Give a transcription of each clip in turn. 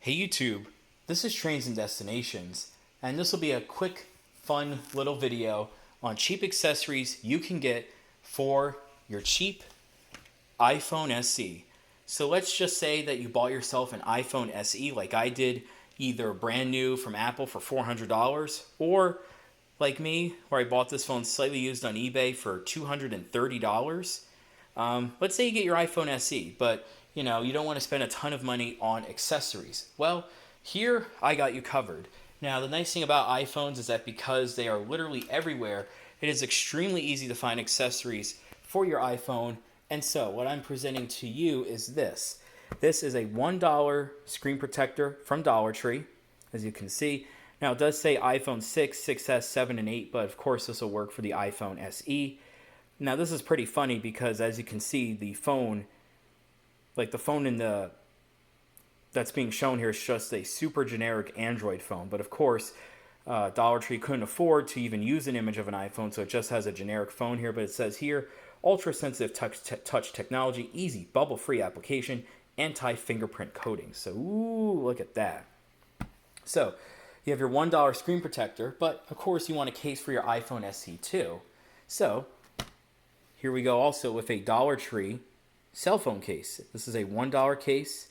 Hey YouTube, this is Trains and Destinations, and this will be a quick, fun little video on cheap accessories you can get for your cheap iPhone SE. So let's just say that you bought yourself an iPhone SE like I did, either brand new from Apple for $400, or like me, where I bought this phone slightly used on eBay for $230. Let's say you get your iPhone SE, but you don't want to spend a ton of money on accessories. Well, here I got you covered. Now, the nice thing about iPhones is that because they are literally everywhere, it is extremely easy to find accessories for your iPhone. And so, what I'm presenting to you is this. This is a $1 screen protector from Dollar Tree, as you can see. Now, it does say iPhone 6, 6S, 7, and 8, but of course this will work for the iPhone SE. Now, this is pretty funny because, as you can see, the phone, like the phone that's being shown here is just a super generic Android phone. But of course, Dollar Tree couldn't afford to even use an image of an iPhone, so it just has a generic phone here. But it says here, ultra-sensitive touch technology, easy bubble-free application, anti-fingerprint coating. So, ooh, look at that. So, you have your $1 screen protector, but of course you want a case for your iPhone SE too. So, here we go also with a Dollar Tree cell phone case. This is a $1 case,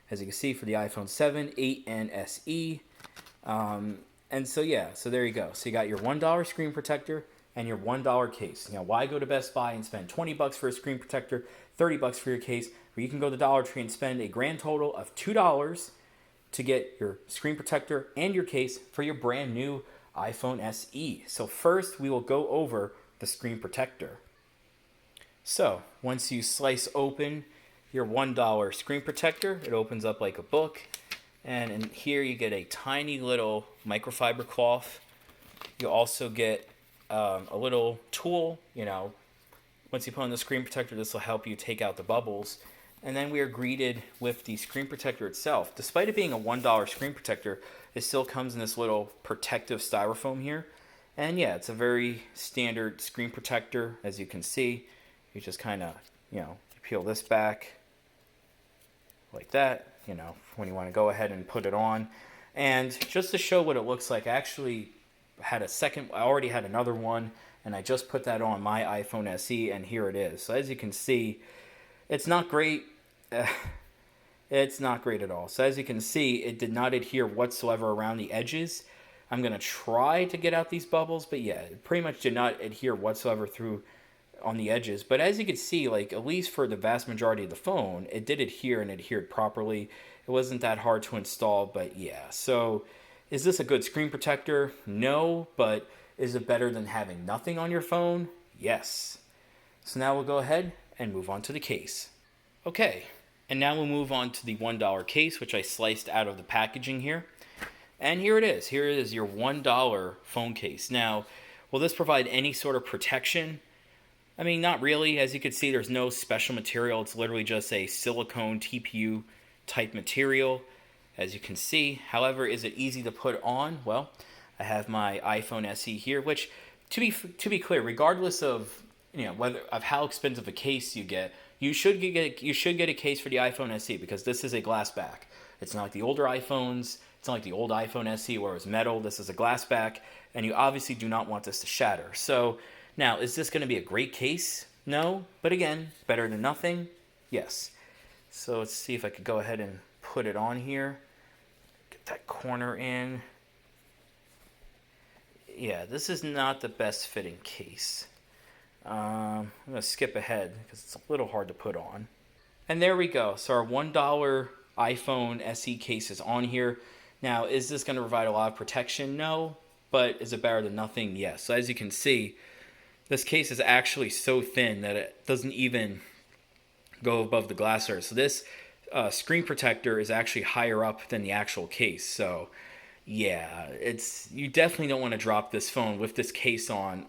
as you can see, for the iPhone 7, 8, and SE. And so yeah, so there you go. So you got your $1 screen protector and your $1 case. Now, why go to Best Buy and spend 20 bucks for a screen protector, 30 bucks for your case, where you can go to Dollar Tree and spend a grand total of $2 to get your screen protector and your case for your brand new iPhone SE. So first, we will go over the screen protector. So, once you slice open your $1 screen protector, it opens up like a book. And in here you get a tiny little microfiber cloth. You also get a little tool, once you put on the screen protector, this will help you take out the bubbles. And then we are greeted with the screen protector itself. Despite it being a $1 screen protector, it still comes in this little protective styrofoam here. And yeah, it's a very standard screen protector, as you can see. You just kind of, you peel this back like that, when you want to go ahead and put it on. And just to show what it looks like, I actually had I already had another one, and I just put that on my iPhone SE, and here it is. So as you can see, it's not great. It's not great at all. So as you can see, it did not adhere whatsoever around the edges. I'm going to try to get out these bubbles, but yeah, it pretty much did not adhere whatsoever through on the edges. But as you can see, like at least for the vast majority of the phone, it did adhere and adhered properly. It wasn't that hard to install, but yeah. So is this a good screen protector? No, but is it better than having nothing on your phone? Yes. So now we'll go ahead and move on to the case. Okay, and now we'll move on to the $1 case, which I sliced out of the packaging here. And here it is. Here is your $1 phone case. Now, will this provide any sort of protection? I mean, not really. As you can see, there's no special material. It's literally just a silicone TPU type material, as you can see. However, is it easy to put on? Well, I have my iPhone SE here, which, to be clear, regardless of whether of how expensive a case you get, you should get a case for the iPhone SE, because this is a glass back. It's not like the older iPhones. It's not like the old iPhone SE where it was metal. This is a glass back, and you obviously do not want this to shatter. So now, is this going to be a great case? No, but again, better than nothing? Yes. So let's see if I could go ahead and put it on here. Get that corner in. Yeah, this is not the best fitting case. I'm going to skip ahead because it's a little hard to put on. And there we go. So our $1 iPhone SE case is on here. Now, is this going to provide a lot of protection? No. But is it better than nothing? Yes. So as you can see, this case is actually so thin that it doesn't even go above the glass surface. So this screen protector is actually higher up than the actual case. So yeah, you definitely don't want to drop this phone with this case on,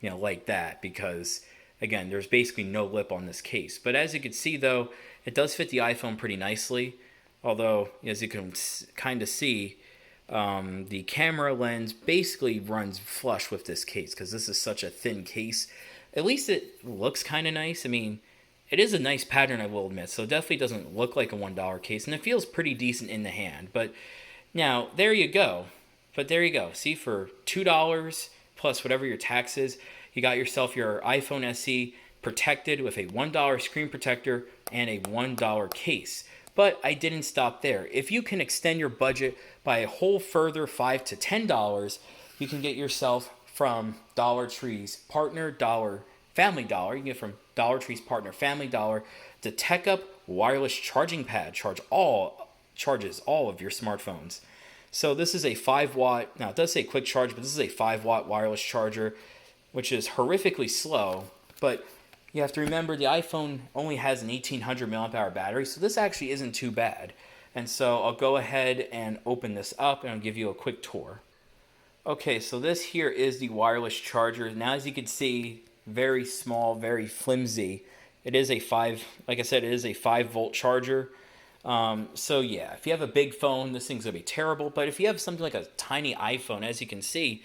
like that, because again, there's basically no lip on this case. But as you can see, though, it does fit the iPhone pretty nicely. Although, as you can kind of see, the camera lens basically runs flush with this case because this is such a thin case. At least it looks kind of nice. I mean, It is a nice pattern, I will admit, so it definitely doesn't look like a $1 case, and it feels pretty decent in the hand. But now, there you go. But there you go. See, for $2 plus whatever your tax is, you got yourself your iPhone SE protected with a $1 screen protector and a $1 case. But I didn't stop there. If you can extend your budget by a whole further $5 to $10, you can get yourself from Dollar Tree's partner Dollar Family Dollar. You can get from Dollar Tree's partner Family Dollar the Tech Up wireless charging pad. Charges all of your smartphones. So this is a 5 watt. Now it does say quick charge, but this is a 5 watt wireless charger, which is horrifically slow. But you have to remember the iPhone only has an 1800 milliamp hour battery, so this actually isn't too bad. And so I'll go ahead and open this up and I'll give you a quick tour. Okay, so this here is the wireless charger. Now, as you can see, very small, very flimsy. It is a like I said, it is a 5 volt charger. So yeah, if you have a big phone, this thing's gonna be terrible. But if you have something like a tiny iPhone, as you can see,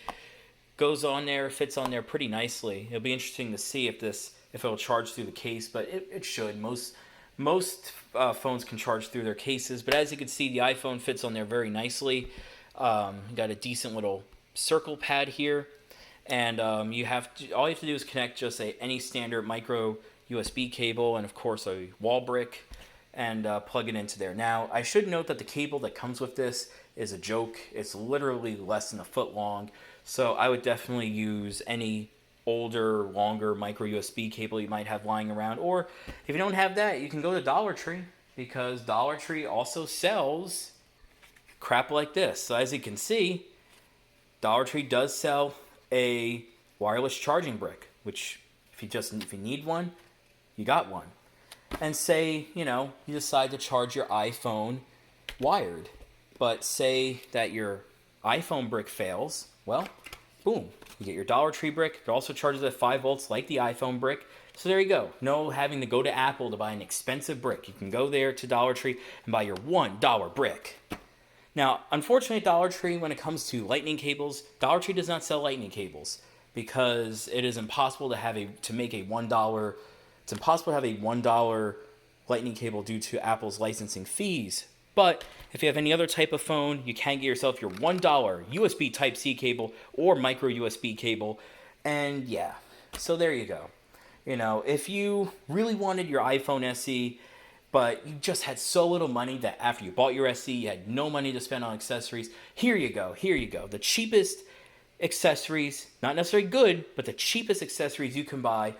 goes on there, fits on there pretty nicely. It'll be interesting to see if it'll charge through the case, but it should. Most phones can charge through their cases, but as you can see, the iPhone fits on there very nicely. Got a decent little circle pad here, and all you have to do is connect just any standard micro USB cable, and of course a wall brick, and plug it into there. Now, I should note that the cable that comes with this is a joke. It's literally less than a foot long, so I would definitely use any older, longer micro USB cable you might have lying around. Or if you don't have that, you can go to Dollar Tree, because Dollar Tree also sells crap like this. So as you can see, Dollar Tree does sell a wireless charging brick, which if you need one, you got one. And say, you decide to charge your iPhone wired, but say that your iPhone brick fails, well, boom, you get your Dollar Tree brick. It also charges at 5 volts like the iPhone brick. So there you go. No having to go to Apple to buy an expensive brick. You can go there to Dollar Tree and buy your $1 brick. Now, unfortunately at Dollar Tree, when it comes to lightning cables, Dollar Tree does not sell lightning cables because it is impossible to make a $1. It's impossible to have a $1 lightning cable due to Apple's licensing fees. But if you have any other type of phone, you can get yourself your $1 USB Type-C cable or micro USB cable. And yeah, so there you go. If you really wanted your iPhone SE, but you just had so little money that after you bought your SE, you had no money to spend on accessories, here you go. The cheapest accessories, not necessarily good, but the cheapest accessories you can buy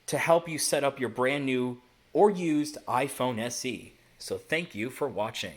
to help you set up your brand new or used iPhone SE. So thank you for watching.